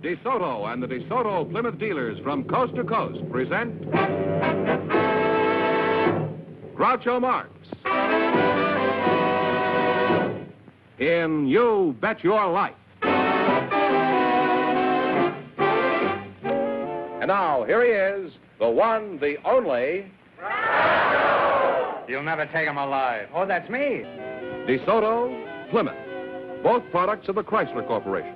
DeSoto and the DeSoto Plymouth dealers from coast to coast present Groucho Marx in You Bet Your Life. And now, here he is, the one, the only... You'll never take him alive. Oh, that's me. DeSoto, Plymouth, both products of the Chrysler Corporation.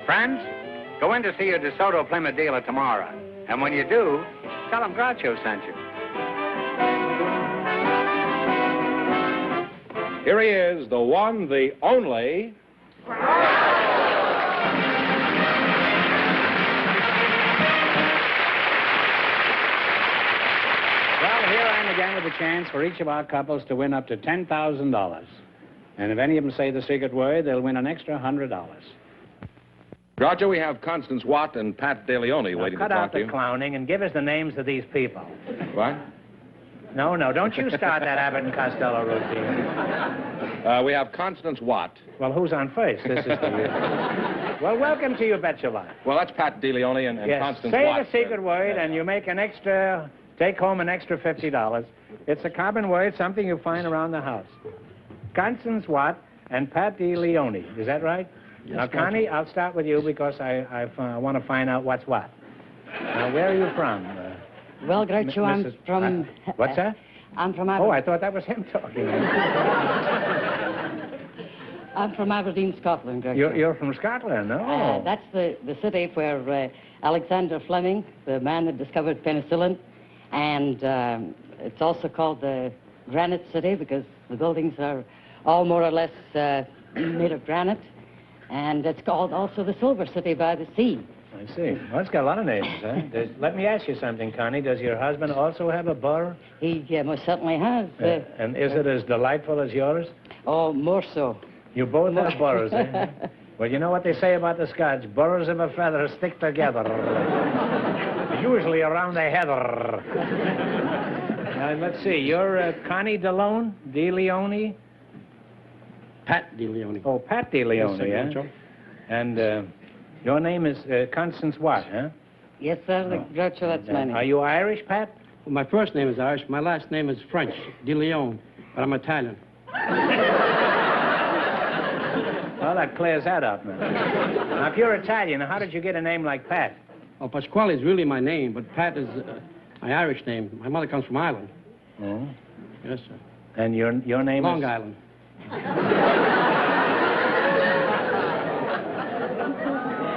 Friends, go in to see your DeSoto Plymouth dealer tomorrow. And when you do, tell him Groucho sent you. Here he is, the one, the only... Well, here I am again with a chance for each of our couples to win up to $10,000. And if any of them say the secret word, they'll win an extra $100. Groucho, we have Constance Watt and Pat DeLeon waiting to Cut talk out to the you. clowning and give us the names of these people. What? No, don't you start that Abbott and Costello routine. We have Constance Watt. Well, who's on first? This is the... Well, welcome to You Bet Your Life. Well, that's Pat DeLeon and Yes. Constance Say Watt. the secret word and you make an extra... Take home an extra $50. It's a common word, something you find around the house. Constance Watt and Pat DeLeon. Is that right? Yes, now, Connie, I'll start with you because I want to find out what's what. Now, where are you from? Well, Groucho, I'm Mrs. from... What's that? I'm from Oh, Aberdeen. I thought that was him talking. I'm from Aberdeen, Scotland, Groucho. You're from Scotland, no? That's the city where Alexander Fleming, the man that discovered penicillin, and it's also called the Granite City because the buildings are all more or less made of granite. And it's called also the Silver City by the sea. I see. Well, it's got a lot of names, huh? Let me ask you something, Connie. Does your husband also have a burr? He most certainly has. And is it as delightful as yours? Oh, more so. You both have burrs, eh? Well, you know what they say about the Scots? Burrs of a feather stick together. Usually around the heather. Let's see. You're Connie DeLeon? DeLeon? Pat DeLeon. Oh, Pat DeLeon, Yes, yeah? Groucho. And your name is Constance Watt, huh? Yes, sir. Groucho, that's my name. Are you Irish, Pat? Well, my first name is Irish. My last name is French, DeLeon, but I'm Italian. Well, that clears that up, man. Now, if you're Italian, how did you get a name like Pat? Well, Pasquale is really my name, but Pat is my Irish name. My mother comes from Ireland. Oh? Yes, sir. And your name Long is? Island.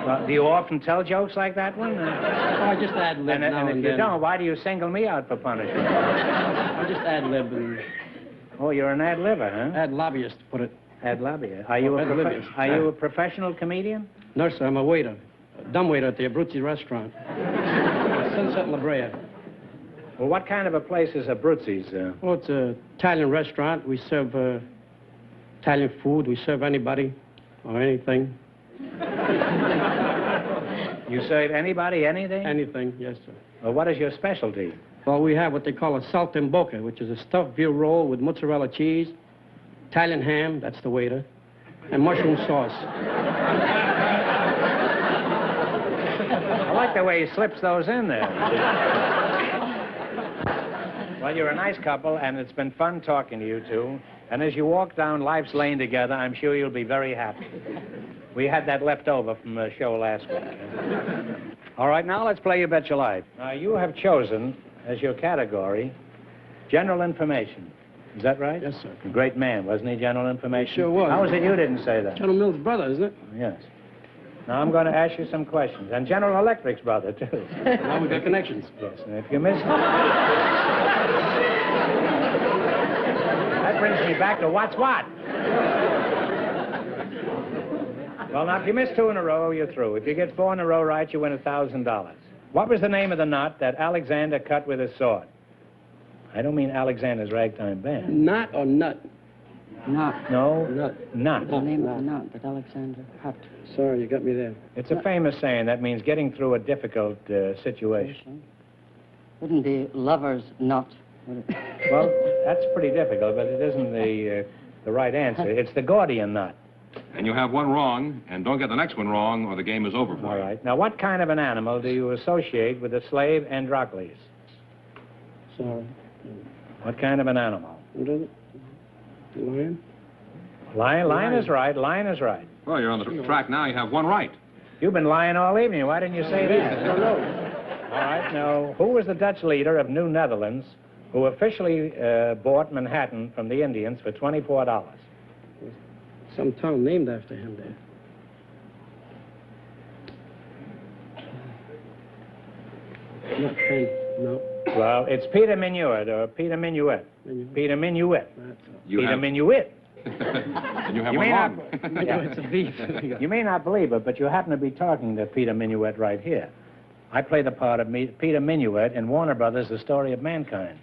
Well, do you often tell jokes like that one? Oh, I just ad-lib now and and if you then. don't, why do you single me out for punishment? I just ad-lib and Oh, you're an ad-libber, huh? ad-lobbyist, to put it. Ad-libber. Are you Ad-libbyist. are you a professional comedian? No, sir, I'm a waiter. A dumb waiter at the Abruzzi restaurant. Sunset La Brea. Well, what kind of a place is Abruzzi's? Well, it's an Italian restaurant. We serve Italian food. We serve anybody or anything. You serve anybody anything? Anything, yes, sir. Well, what is your specialty? Well, we have what they call a saltimbocca, which is a stuffed veal roll with mozzarella cheese, Italian ham, that's the waiter, and mushroom sauce. I like the way he slips those in there. Well, you're a nice couple, and it's been fun talking to you two. And as you walk down life's lane together, I'm sure you'll be very happy. We had that left over from the show last week. All right, now let's play You Bet Your Life. Now, you have chosen as your category general information. Is that right? Yes, sir. A great man, wasn't he, general information? He sure was. How was it you didn't say that? General Mills' brother, isn't it? Yes. Now, I'm going to ask you some questions. And General Electric's brother, too. Now we got connections. Yes, and if you miss... That brings me back to what's what. Well, now, if you miss 2 in a row, you're through. If you get 4 in a row right, you win $1,000. What was the name of the knot that Alexander cut with his sword? I don't mean Alexander's ragtime band. Knot or nut? Not. No, Nut. knot. The name of the knot that Alexander cut. Sorry, you got me there. It's a famous saying that means getting through a difficult situation. Wouldn't be lover's knot, would it? Well, that's pretty difficult, but it isn't the right answer. It's the Gordian knot. And you have one wrong, and don't get the next one wrong, or the game is over for All you. right. Now, what kind of an animal do you associate with the slave Androcles? Sorry. What kind of an animal? Lion? Lion is right. Lion is right. Well, you're on the track now. You have one right. You've been lying all evening. Why didn't you say that? No, no. All right. Now, who was the Dutch leader of New Netherlands who officially bought Manhattan from the Indians for $24? Some town named after him there. Not Penn, no. Well, it's Peter Minuit or Peter Minuet. Peter Minuit. You Peter have... Minuit. and you have You one may wrong. not, yeah, it's a beef. You may not believe it, but you happen to be talking to Peter Minuit right here. I play the part of Peter Minuit in Warner Brothers' The Story of Mankind.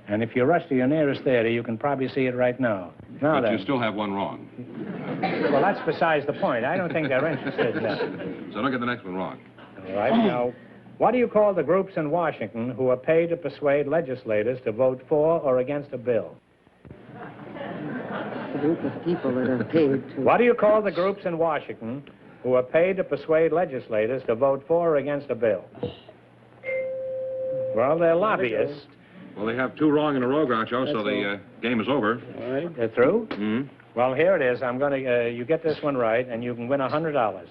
And if you rush to your nearest theater, you can probably see it right now. Now But then. you still have one wrong. Well, that's besides the point. I don't think they're interested in that. So don't get the next one wrong. All right, now, what do you call the groups in Washington who are paid to persuade legislators to vote for or against a bill? A group of people that are paid to... What do you call the groups in Washington who are paid to persuade legislators to vote for or against a bill? Well, they're lobbyists. Well, they have two wrong in a row, Groucho, so the game is over. All right. They're through? Mm-hmm. Well, here it is. I'm going to, you get this one right, and you can win $100.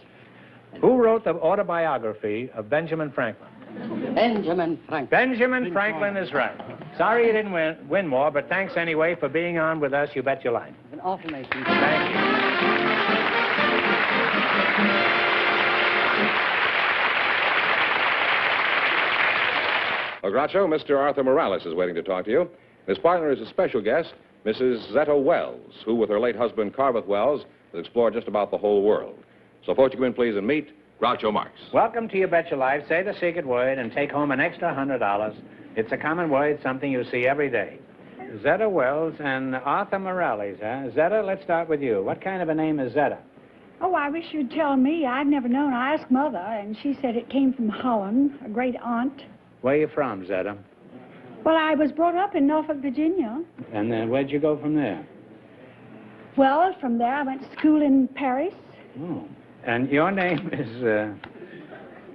Who wrote the autobiography of Benjamin Franklin? Benjamin Franklin. Benjamin Franklin is right. Sorry you didn't win more, but thanks anyway for being on with us. You bet your life. An awful nation. Thank you. Well, Groucho, Mr. Arthur Morales is waiting to talk to you. His partner is a special guest, Mrs. Zetta Wells, who, with her late husband, Carveth Wells, has explored just about the whole world. So, folks, you come in, please, and meet Groucho Marx. Welcome to You Bet Your Life. Say the secret word and take home an extra $100. It's a common word, something you see every day. Zetta Wells and Arthur Morales, huh? Zetta, let's start with you. What kind of a name is Zetta? Oh, I wish you'd tell me. I'd never known. I asked Mother, and she said it came from Holland, a great aunt. Where are you from, Zetta? Well, I was brought up in Norfolk, Virginia. And then where'd you go from there? Well, from there I went to school in Paris. Oh. And your name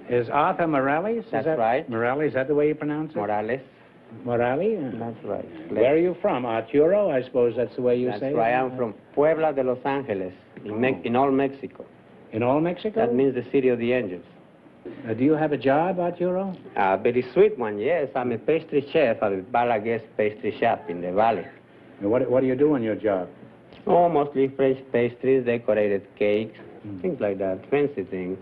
is Arthur Morales? Is That's that right. Morales, is that the way you pronounce it? Morales. Morales? That's right. Where are you from? Arturo? I suppose that's the way you That's say it? right. I'm from Puebla de Los Angeles, in all Mexico. In all Mexico? That means the city of the angels. Do you have a job, Arturo? A very sweet one, yes. I'm a pastry chef at the Balaguer's pastry shop in the valley. And what do you do in your job? Oh, mostly French pastries, decorated cakes, things like that, fancy things.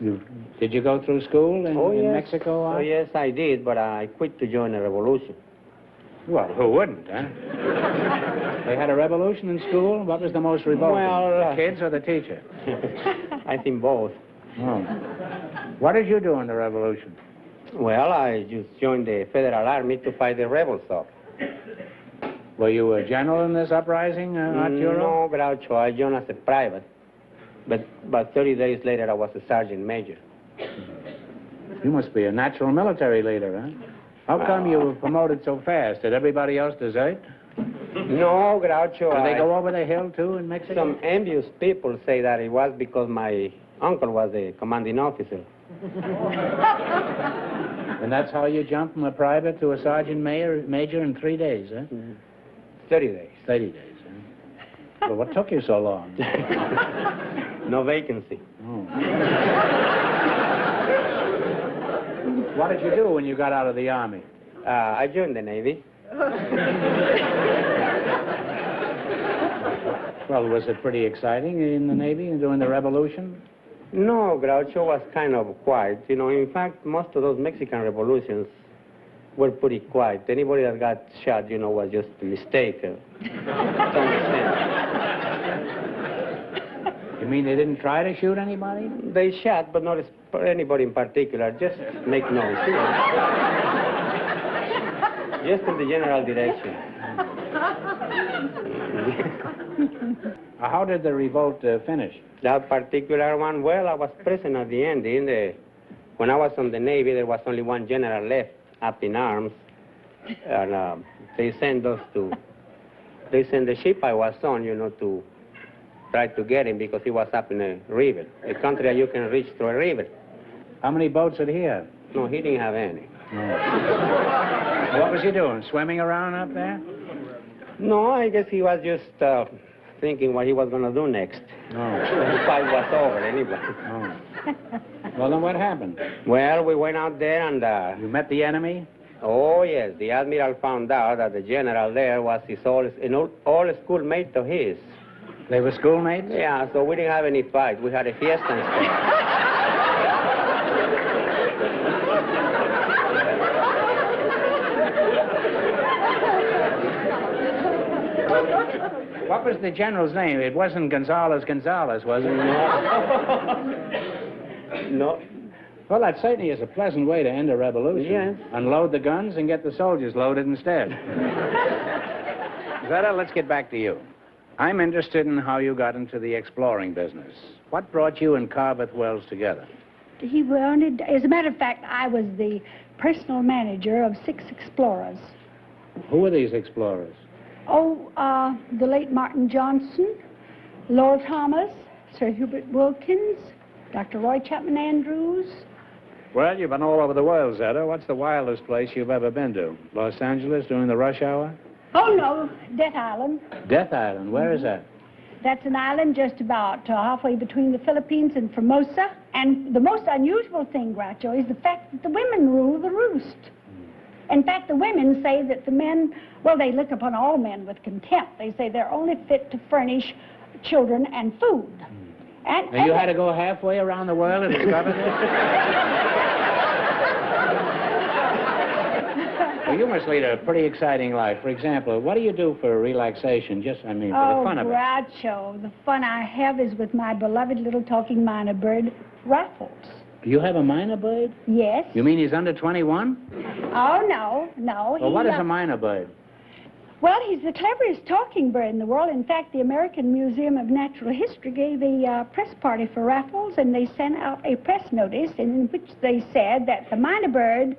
Did you go through school in yes. Mexico? Oh, yes, I did, but I quit to join a revolution. Well, who wouldn't, huh? They had a revolution in school? What was the most revolting? Well, the kids or the teacher? I think both. Oh. What did you do in the revolution? Well, I just joined the Federal Army to fight the rebels off. Were you a general in this uprising, Arturo? No, Groucho, I joined as a private. But about 30 days later, I was a sergeant major. You must be a natural military leader, huh? How come you were promoted so fast? Did everybody else desert? No, Groucho, Did they go over the hill, too, in Mexico? Some envious people say that it was because my uncle was a commanding officer. And that's how you jumped from a private to a sergeant major in 3 days, huh? 30 days. 30 days, huh? Well, what took you so long? No vacancy. Oh. What did you do when you got out of the Army? I joined the Navy. Well, was it pretty exciting in the Navy during the Revolution? No, Groucho was kind of quiet. You know, in fact, most of those Mexican revolutions were pretty quiet. Anybody that got shot, you know, was just a mistake. To understand. You mean they didn't try to shoot anybody? They shot, but not anybody in particular. Just make noise. You know. Just in the general direction. How did the revolt finish? That particular one, well, I was present at the end. When I was on the Navy, there was only one general left up in arms. And they sent the ship I was on, you know, to tried to get him because he was up in a river, a country that you can reach through a river. How many boats did he have? No, he didn't have any. What was he doing? Swimming around up there? No, I guess he was just thinking what he was going to do next. Oh. The fight was over anyway. Oh. Well, then what happened? Well, we went out there and... You met the enemy? Oh, yes. The admiral found out that the general there was an old schoolmate of his. They were schoolmates? Yeah, so we didn't have any fight. We had a fiesta instead. What was the general's name? It wasn't Gonzales, was it? No. Well, that certainly is a pleasant way to end a revolution. Yes. Unload the guns and get the soldiers loaded instead. Zetta, let's get back to you. I'm interested in how you got into the exploring business. What brought you and Carveth Wells together? He wanted, as a matter of fact, I was the personal manager of 6 explorers. Who were these explorers? Oh, the late Martin Johnson, Lowell Thomas, Sir Hubert Wilkins, Dr. Roy Chapman Andrews. Well, you've been all over the world, Zetta. What's the wildest place you've ever been to? Los Angeles during the rush hour? Oh, no, Death Island. Death Island. Where is that? That's an island just about halfway between the Philippines and Formosa. And the most unusual thing, Groucho, is the fact that the women rule the roost. In fact, the women say that the men, well, they look upon all men with contempt. They say they're only fit to furnish children and food. And you had to go halfway around the world to discover this? Well, you must lead a pretty exciting life. For example, what do you do for relaxation? For the fun of it. Oh, Groucho, the fun I have is with my beloved little talking minor bird, Raffles. You have a minor bird? Yes. You mean he's under 21? Oh, no. Well, what is a minor bird? Well, he's the cleverest talking bird in the world. In fact, the American Museum of Natural History gave a press party for Raffles, and they sent out a press notice in which they said that the minor bird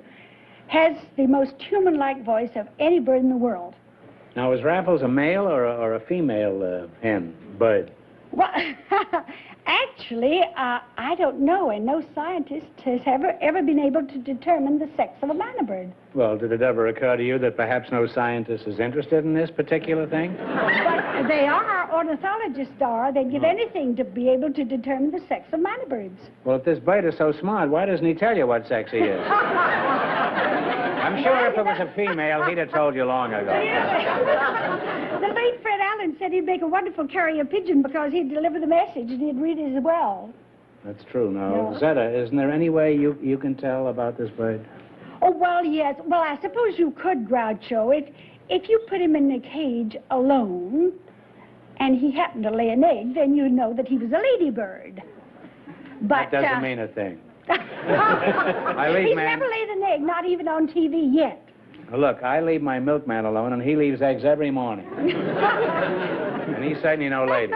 has the most human-like voice of any bird in the world. Now, is Raffles a male or a female bird? Well, actually, I don't know, and no scientist has ever been able to determine the sex of a minor bird. Well, did it ever occur to you that perhaps no scientist is interested in this particular thing? But they are, ornithologists are. They'd give anything to be able to determine the sex of minor birds. Well, if this bird is so smart, why doesn't he tell you what sex he is? I'm sure if it was a female, he'd have told you long ago. The late Fred Allen said he'd make a wonderful carrier pigeon because he'd deliver the message and he'd read it as well. That's true. Now, Zetta, isn't there any way you can tell about this bird? Oh, well, yes. Well, I suppose you could, Groucho. If you put him in a cage alone and he happened to lay an egg, then you'd know that he was a ladybird. But, that doesn't mean a thing. He's never laid an egg, not even on TV yet. Look, I leave my milkman alone, and he leaves eggs every morning. And he's certainly no lady.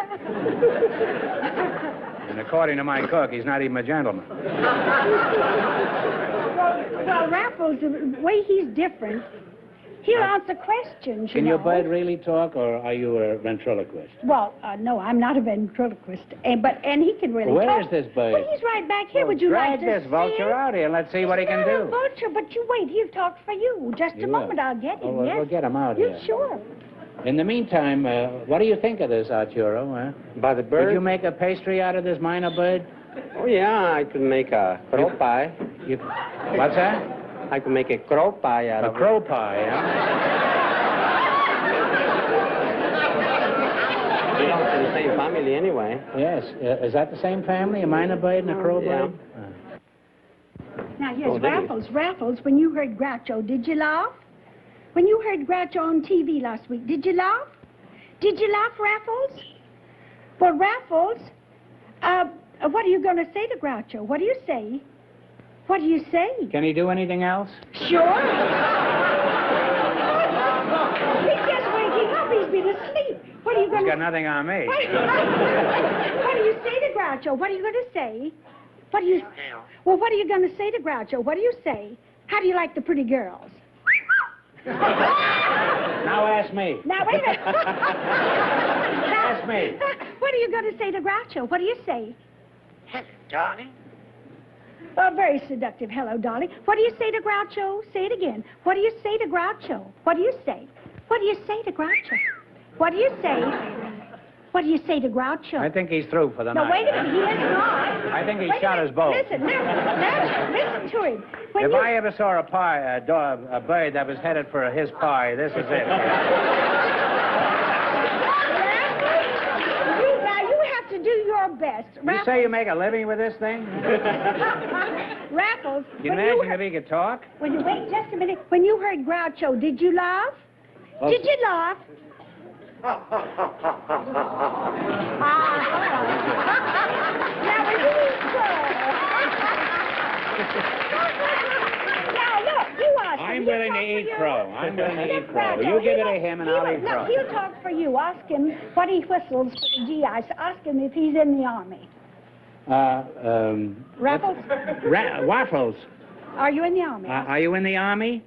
And according to my cook, he's not even a gentleman. Well, Raffles, the way he's different, he'll answer questions, Can your bird really talk, or are you a ventriloquist? Well, no, I'm not a ventriloquist, and he can really talk. Where is this bird? Well, he's right back here. Would you like to drag this vulture out here and let's see what he can do. He's not a vulture, but you wait. He'll talk for you. Just a moment, I'll get him, yes? We'll get him out here. Sure. In the meantime, what do you think of this, Arturo? By the bird? Could you make a pastry out of this minor bird? Oh, yeah, I could make a crow pie. What's that? I could make a crow pie out of it. A crow pie, huh? Belongs to the same family anyway. Yes. Is that the same family, a minor bird and a crow bird? Now, here's Raffles. Raffles, when you heard Groucho, did you laugh? When you heard Groucho on TV last week, did you laugh? Did you laugh, Raffles? Well, Raffles, what are you going to say to Groucho? What do you say? What do you say? Can he do anything else? Sure. He's just waking up. He's been asleep. What are you going to... He's got nothing on me. What do you say to Groucho? What are you going to say? What do you... Well, what are you going to say to Groucho? What do you say? How do you like the pretty girls? Now ask me. Now, wait a minute. Ask me. Well, what are you going to say to Groucho? What do you say? Hello, darling. Oh, very seductive. Hello, darling. What do you say to Groucho? Say it again. What do you say to Groucho? What do you say? What do you say to Groucho? What do you say? What do you say to Groucho? I think he's through for the No, night. wait a minute. He is not. I think he Wait a shot minute. us both. Listen, listen to him. When If you... I ever saw a bird that was headed for his pie, this is it. Now, you have to do your best. You say you make a living with this thing? Raffles. You imagine if he could talk? When you wait just a minute. When you heard Groucho, did you laugh? Well, Did you laugh? Now, when you Now, look, you ask him. I'm He'll willing to talk for eat you. crow. I'm willing to eat crow. Groucho, You give it he'll- to him and I'll eat crow. Look, he'll talk for you. Ask him what he whistles for the GIs. Ask him if he's in the Army. Raffles? Waffles. Are you in the Army? Are you in the Army?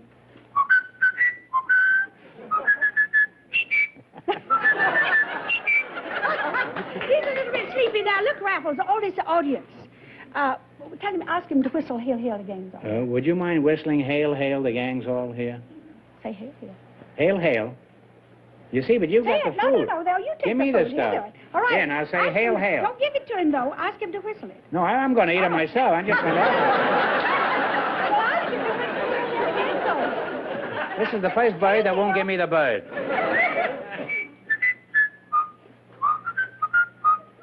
He's a little bit sleepy now. Look, Raffles, all this audience. Tell him, ask him to whistle Hail, Hail, the Gang's All. Would you mind whistling Hail, Hail, the gang's all here? Say Hail, Hail. Hail, Hail. You see, but you've Say got it. the No, food. no, you take Give me the the food. You stuff. do it. All right. Yeah, now say Ask Hail, him- Hail. Don't give it to him, though. Ask him to whistle it. No, I'm going to eat it myself. I'm just going to... Well, ask him to whistle Hail, Hail, the Gang's All. This is the first bird that won't give me the bird.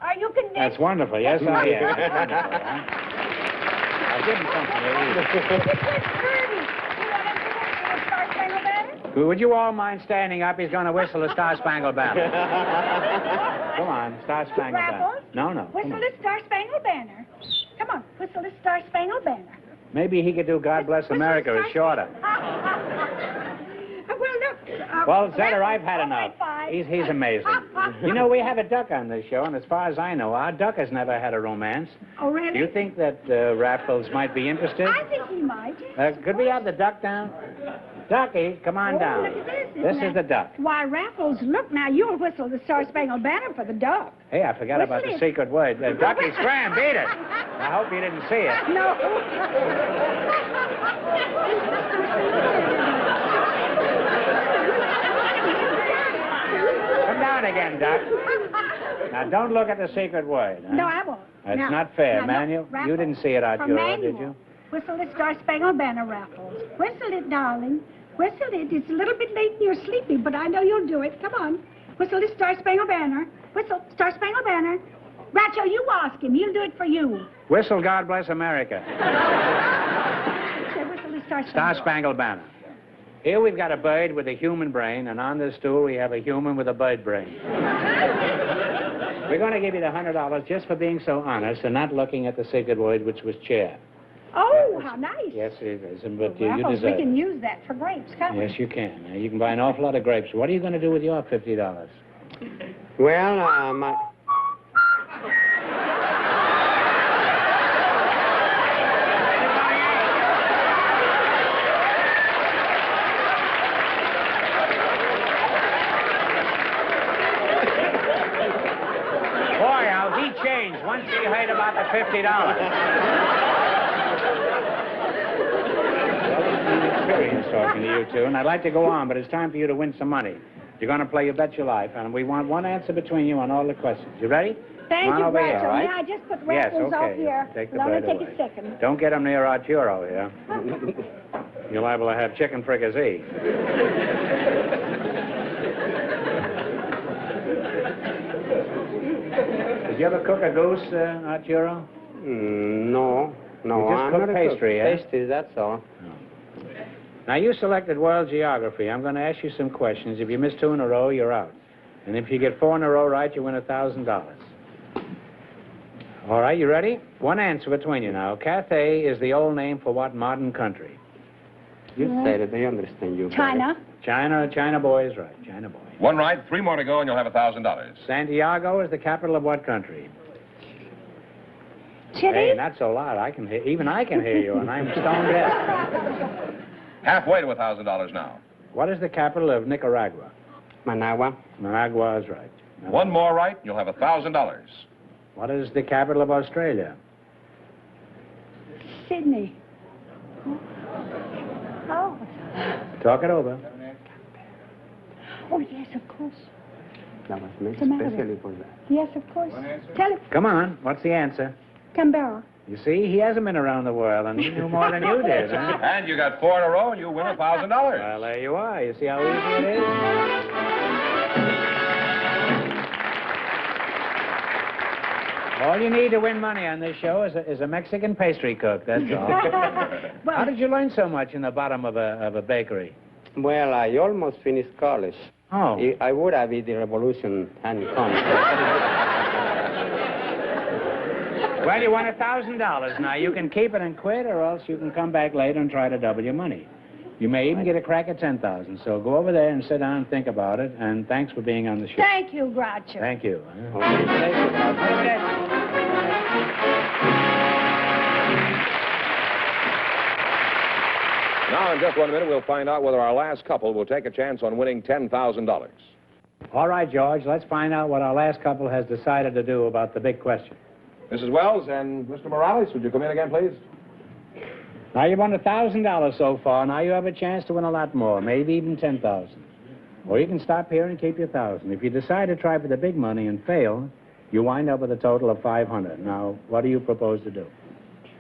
Are you convinced? That's wonderful. Yes, I am. That's wonderful, huh? I'll give him something to eat. Would you all mind standing up? He's going to whistle a Star Spangled Banner. Come on, Star Spangled Banner. Raffles? No, come Whistle on. the Star Spangled Banner. Come on, whistle the Star Spangled Banner. Maybe he could do God Bless Whistle America. the It's Star- shorter. Well, look. Well, Zetta, Raffles, I've had all enough. right, fine. He's amazing. You know, we have a duck on this show, and as far as I know, our duck has never had a romance. Oh, really? Do you think that Raffles might be interested? I think he might. Could we have the duck down? Ducky, come on down. Look at this. This is the duck. Why, Raffles, look now, you'll whistle the Star Spangled Banner for the duck. Hey, I forgot about the Whistle it. secret word. Ducky, scram, beat it. I hope you didn't see it. No. Come down again, duck. Now, don't look at the secret word. Huh? No, I won't. That's Now- not fair, now, Manuel. Raffles, You didn't see it, for Arturo, did Manuel, you? Whistle the Star Spangled Banner, Raffles. Whistle it, darling. Whistle it. It's a little bit late and you're sleepy, but I know you'll do it. Come on. Whistle the Star Spangled Banner. Whistle Star Spangled Banner. Groucho, you ask him. He'll do it for you. Whistle God Bless America. Say, whistle the Star Star Spangled. Spangled Banner. Here we've got a bird with a human brain, and on this stool we have a human with a bird brain. We're going to give you the $100 just for being so honest and not looking at the secret word, which was chair. Oh, how nice. Yes, it is, but you Raffles, we deserve can it. use that for grapes, can't we? Yes, you can. You can buy an awful lot of grapes. What are you going to do with your $50? Well, Boy, how he changed once he heard about the $50. Well, it's been an experience talking to you two, and I'd like to go on, but it's time for you to win some money. You're going to play You Bet Your Life, and we want one answer between you on all the questions. You ready? Thank Come on you, over here, Groucho. all right? May I just put Yes, Raffles okay. off here? Take the Let me bird take away. a second. Don't get him near Arturo here. You're liable to have chicken fricassee. Did you ever cook a goose, Arturo? no. No, You just I'm cook not a pastry, cook. eh? Pastry, that's all. Now, you selected world geography. I'm going to ask you some questions. If you miss 2 in a row, you're out. And if you get 4 in a row right, you win $1,000. All right, you ready? One answer between you now. Cathay is the old name for what modern country? You said it. They understand you. China. China boy is right. China boy. One right, 3 more to go, and you'll have $1,000. Santiago is the capital of what country? Chile. Hey, not so loud. I can hear, even I can hear you, and I'm stone deaf. Halfway to $1,000 now. What is the capital of Nicaragua? Managua. Managua is right. One more right, and you'll have $1,000. What is the capital of Australia? Sydney. Oh. Talk it over. Oh, yes, of course. That was made What's the matter? especially for that. Yes, of course. Tell it. Come on, what's the answer? Canberra. You see, he hasn't been around the world, and he knew more than you did, huh? And you got 4 in a row, and you win $1,000. Well, there you are. You see how easy it is? All you need to win money on this show is a Mexican pastry cook, that's all. Well, How did you learn so much in the bottom of a bakery? Well, I almost finished college. Oh. I would have if the revolution hadn't come. Well, you won $1,000. Now, you can keep it and quit, or else you can come back later and try to double your money. You may even get a crack at $10,000. So go over there and sit down and think about it, and thanks for being on the show. thank you, Groucho. Thank you. Now, in just 1 minute, we'll find out whether our last couple will take a chance on winning $10,000. All right, George, let's find out what our last couple has decided to do about the big question. Mrs. Wells and Mr. Morales, would you come in again, please? Now, you won $1,000 so far. Now you have a chance to win a lot more, maybe even $10,000. Or you can stop here and keep your $1,000. If you decide to try for the big money and fail, you wind up with a total of $500. Now, what do you propose to do?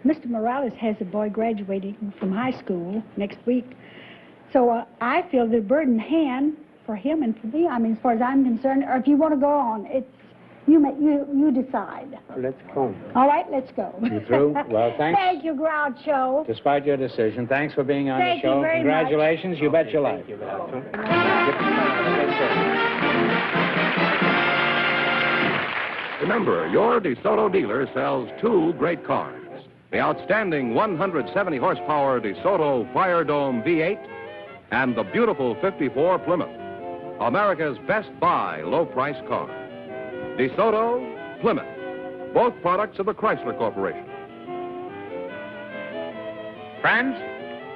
Mr. Morales has a boy graduating from high school next week. So I feel the burden hand for him and for me, I mean, as far as I'm concerned, or if you want to go on, it's you decide. Let's go. All right, let's go. You through? Well, thanks. Thank you, Groucho. Despite your decision, thanks for being on Thank the you show. very Congratulations, you bet your life. Thank you, Groucho. Remember, your DeSoto dealer sells 2 great cars. The outstanding 170 horsepower DeSoto Fire Dome V8 and the beautiful 54 Plymouth. America's best buy low-price car. DeSoto, Plymouth, both products of the Chrysler Corporation. Friends,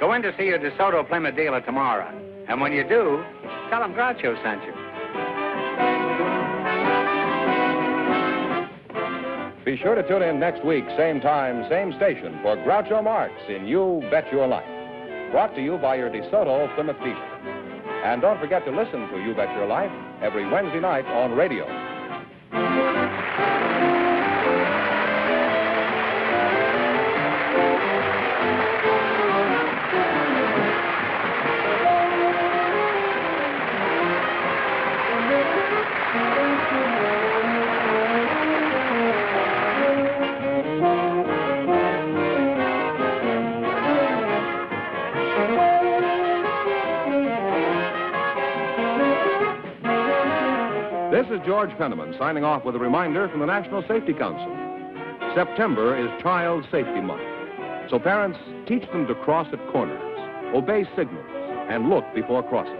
go in to see your DeSoto Plymouth dealer tomorrow. And when you do, tell him Groucho sent you. Be sure to tune in next week, same time, same station, for Groucho Marx in You Bet Your Life. Brought to you by your DeSoto Plymouth dealer. And don't forget to listen to You Bet Your Life every Wednesday night on radio. This is George Penniman signing off with a reminder from the National Safety Council. September is Child Safety Month. So parents, teach them to cross at corners, obey signals, and look before crossing.